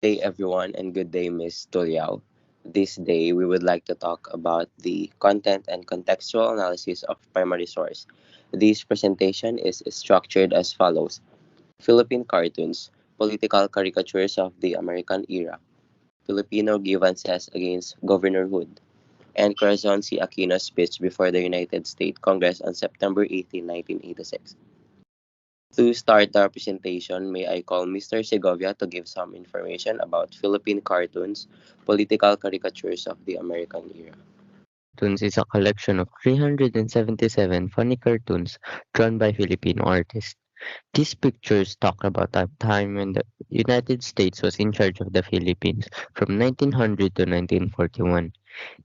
Day, everyone, and good day, Miss Tuliao. This day, we would like to talk about the content and contextual analysis of primary source. This presentation is structured as follows: Philippine cartoons, political caricatures of the American era, Filipino grievances against governorhood, and Corazon C. Aquino's speech before the United States Congress on September 18, 1986. To start the presentation, may I call Mr. Segovia to give some information about Philippine cartoons, political caricatures of the American era. Cartoons is a collection of 377 funny cartoons drawn by Filipino artists. These pictures talk about a time when the United States was in charge of the Philippines from 1900 to 1941.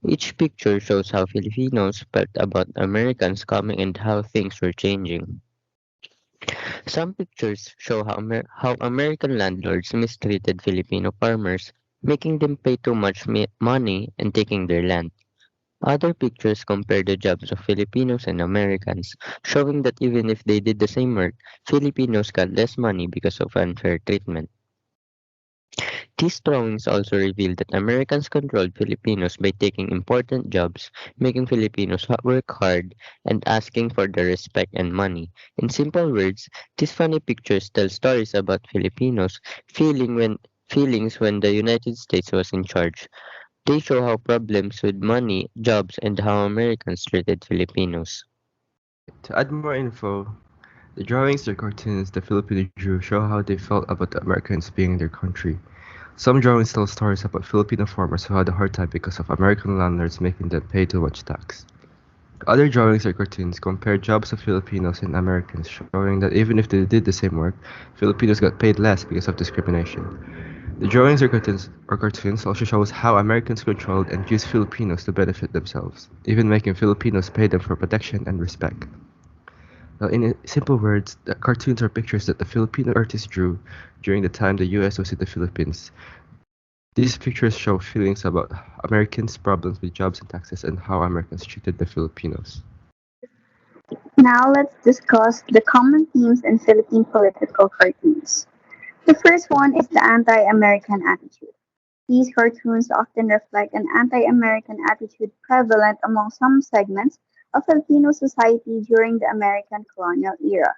Each picture shows how Filipinos felt about Americans coming and how things were changing. Some pictures show how American landlords mistreated Filipino farmers, making them pay too much money and taking their land. Other pictures compare the jobs of Filipinos and Americans, showing that even if they did the same work, Filipinos got less money because of unfair treatment. These drawings also reveal that Americans controlled Filipinos by taking important jobs, making Filipinos work hard, and asking for the respect and money. In simple words, these funny pictures tell stories about Filipinos feelings when the United States was in charge. They show how problems with money, jobs, and how Americans treated Filipinos. To add more info, the drawings or cartoons the Filipino drew show how they felt about the Americans being in their country. Some drawings tell stories about Filipino farmers who had a hard time because of American landlords making them pay too much tax. Other drawings or cartoons compare jobs of Filipinos and Americans, showing that even if they did the same work, Filipinos got paid less because of discrimination. The drawings or cartoons also shows how Americans controlled and used Filipinos to benefit themselves, even making Filipinos pay them for protection and respect. Now, in simple words, the cartoons are pictures that the Filipino artists drew during the time the US was in the Philippines. These pictures show feelings about Americans' problems with jobs and taxes and how Americans treated the Filipinos. Now let's discuss the common themes in Philippine political cartoons. The first one is the anti-American attitude. These cartoons often reflect an anti-American attitude prevalent among some segments of Filipino society during the American colonial era.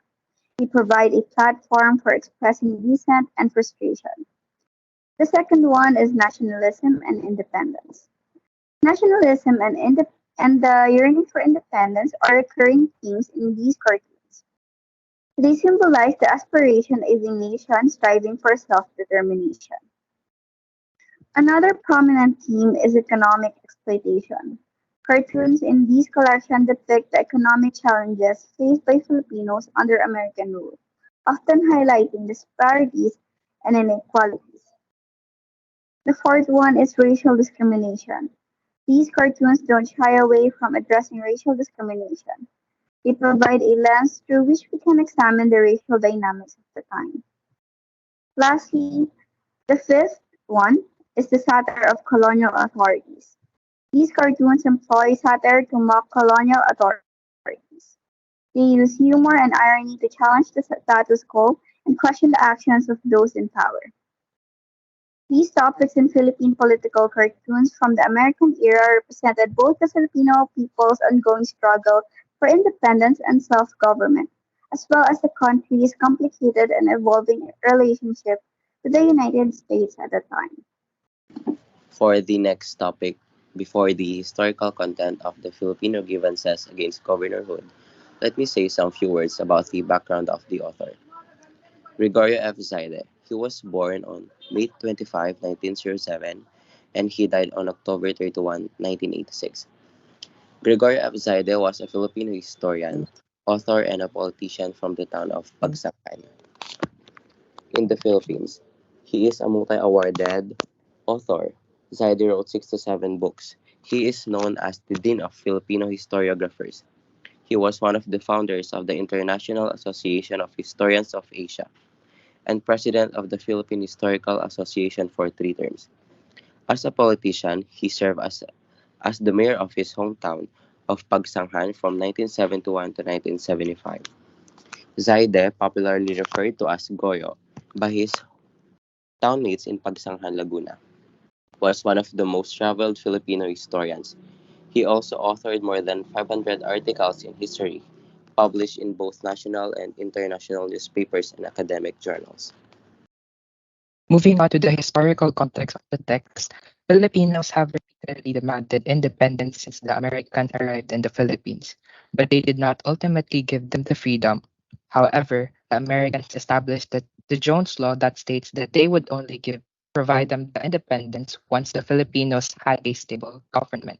They provide a platform for expressing dissent and frustration. The second one is nationalism and independence. Nationalism and the yearning for independence are recurring themes in these cartoons. They symbolize the aspiration of a nation striving for self-determination. Another prominent theme is economic exploitation. Cartoons in these collections depict the economic challenges faced by Filipinos under American rule, often highlighting disparities and inequalities. The fourth one is racial discrimination. These cartoons don't shy away from addressing racial discrimination. They provide a lens through which we can examine the racial dynamics of the time. Lastly, the fifth one is the satire of colonial authorities. These cartoons employ satire to mock colonial authorities. They use humor and irony to challenge the status quo and question the actions of those in power. These topics in Philippine political cartoons from the American era represented both the Filipino people's ongoing struggle for independence and self-government, as well as the country's complicated and evolving relationship with the United States at the time. For the next topic, before the historical content of the Filipino grievances against governorhood, let me say some few words about the background of the author. Gregorio F. Zaide. He was born on May 25, 1907, and he died on October 31, 1986. Gregorio F. Zaide was a Filipino historian, author, and a politician from the town of Pagsangan in the Philippines. He is a multi-awarded author. Zaide wrote 67 books. He is known as the Dean of Filipino Historiographers. He was one of the founders of the International Association of Historians of Asia and president of the Philippine Historical Association for 3 terms. As a politician, he served as the mayor of his hometown of Pagsanghan from 1971 to 1975. Zaide, popularly referred to as Goyo by his townmates in Pagsanghan, Laguna, was one of the most traveled Filipino historians. He also authored more than 500 articles in history, published in both national and international newspapers and academic journals. Moving on to the historical context of the text, Filipinos have repeatedly demanded independence since the Americans arrived in the Philippines, but they did not ultimately give them the freedom. However, the Americans established the Jones Law that states that they would only provide them the independence once the Filipinos had a stable government.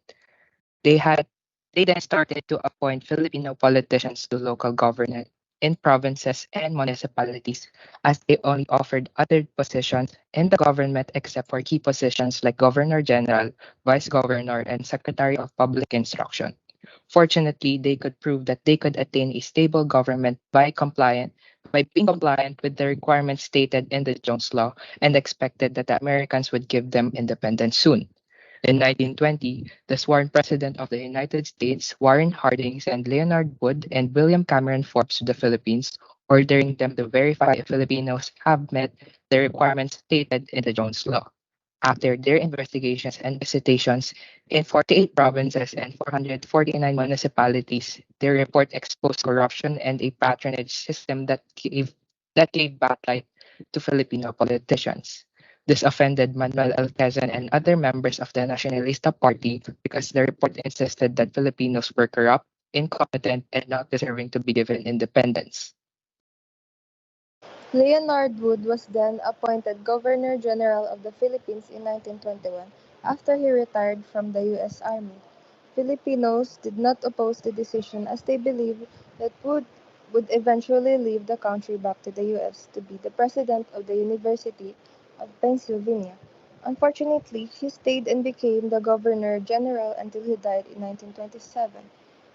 They had they then started to appoint Filipino politicians to local government in provinces and municipalities as they only offered other positions in the government except for key positions like Governor General, Vice Governor, and Secretary of Public Instruction. Fortunately, they could prove that they could attain a stable government by being compliant with the requirements stated in the Jones Law and expected that the Americans would give them independence soon. In 1920, the sworn President of the United States, Warren Harding, sent Leonard Wood and William Cameron Forbes to the Philippines, ordering them to verify if Filipinos have met the requirements stated in the Jones Law. After their investigations and visitations in 48 provinces and 449 municipalities, their report exposed corruption and a patronage system that gave backlight to Filipino politicians. This offended Manuel L. Quezon and other members of the Nacionalista Party because the report insisted that Filipinos were corrupt, incompetent, and not deserving to be given independence. Leonard Wood was then appointed Governor-General of the Philippines in 1921 after he retired from the U.S. Army. Filipinos did not oppose the decision as they believed that Wood would eventually leave the country back to the U.S. to be the president of the University of Pennsylvania. Unfortunately, he stayed and became the Governor-General until he died in 1927.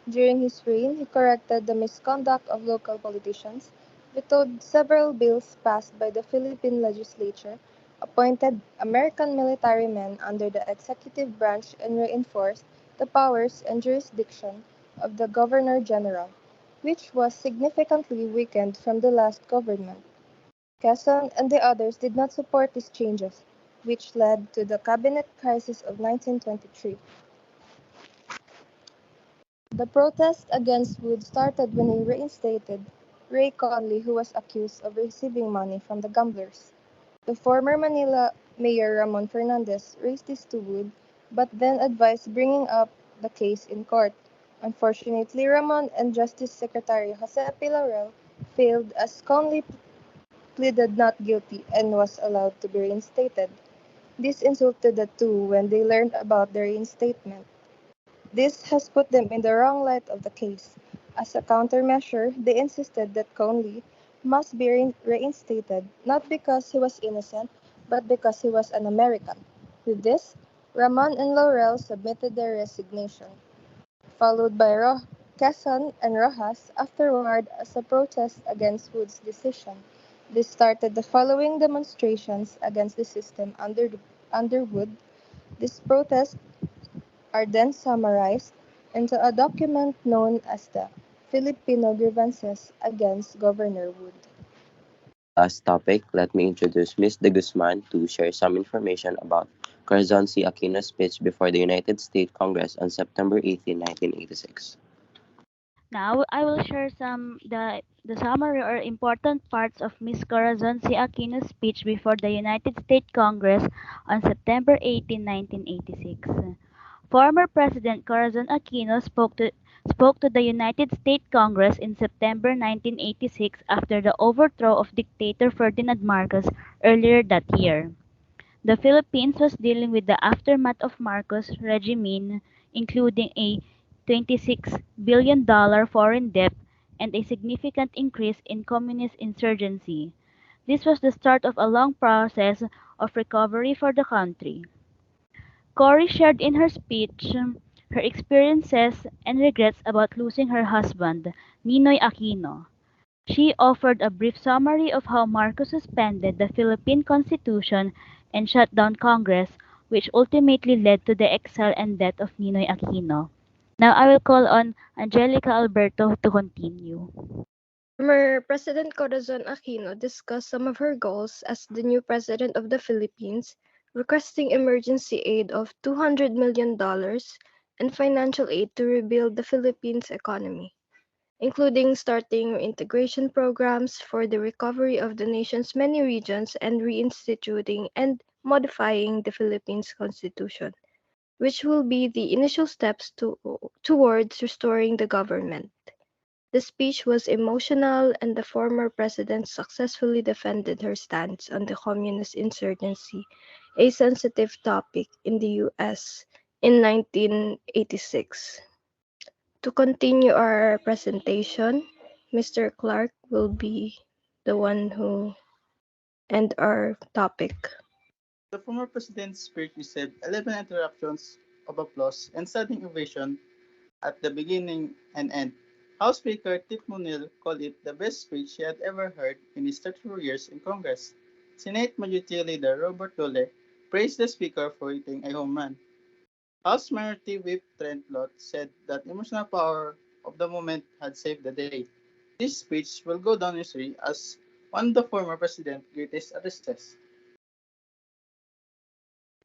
During his reign, he corrected the misconduct of local politicians, vetoed several bills passed by the Philippine legislature, appointed American military men under the executive branch, and reinforced the powers and jurisdiction of the Governor-General, which was significantly weakened from the last government. Quezon and the others did not support these changes, which led to the cabinet crisis of 1923. The protest against Wood started when he reinstated Ray Conley, who was accused of receiving money from the gamblers. The former Manila Mayor Ramon Fernandez raised this to Wood, but then advised bringing up the case in court. Unfortunately, Ramon and Justice Secretary Jose P. Laurel failed as Conley pleaded not guilty and was allowed to be reinstated. This insulted the two when they learned about the reinstatement. This has put them in the wrong light of the case. As a countermeasure, they insisted that Conley must be reinstated not because he was innocent, but because he was an American. With this, Ramon and Laurel submitted their resignation, followed by Quezon and Rojas afterward as a protest against Wood's decision. This started the following demonstrations against the system under Wood. This protest are then summarized into a document known as the Filipino Grievances against Governor Wood. For the last topic, let me introduce Ms. De Guzman to share some information about Corazon C. Aquino's speech before the United States Congress on September 18, 1986. Now I will share the summary or important parts of Ms. Corazon C. Aquino's speech before the United States Congress on September 18, 1986. Former President Corazon Aquino spoke to the United States Congress in September 1986 after the overthrow of dictator Ferdinand Marcos earlier that year. The Philippines was dealing with the aftermath of Marcos' regime, including a $26 billion foreign debt and a significant increase in communist insurgency. This was the start of a long process of recovery for the country. Cory shared in her speech her experiences and regrets about losing her husband, Ninoy Aquino. She offered a brief summary of how Marcos suspended the Philippine Constitution and shut down Congress, which ultimately led to the exile and death of Ninoy Aquino. Now I will call on Angelica Alberto to continue. Former President Corazon Aquino discussed some of her goals as the new president of the Philippines, requesting emergency aid of $200 million and financial aid to rebuild the Philippines economy, including starting reintegration programs for the recovery of the nation's many regions and reinstituting and modifying the Philippines Constitution, which will be the initial steps towards restoring the government. The speech was emotional, and the former president successfully defended her stance on the communist insurgency, a sensitive topic in the US in 1986. To continue our presentation, Mr. Clark will be the one who end our topic. The former president's speech received 11 interruptions of applause and standing ovation at the beginning and end. House Speaker Tip Munil called it the best speech he had ever heard in his 34 years in Congress. Senate Majority Leader Robert Dole praised the Speaker for hitting a home run. House Minority Whip Trent Lott said that emotional power of the moment had saved the day. This speech will go down in history as one of the former president's greatest addresses.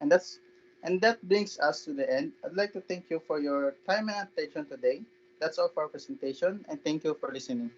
And that's and that brings us to the end. I'd like to thank you for your time and attention today. That's all for our presentation, and thank you for listening.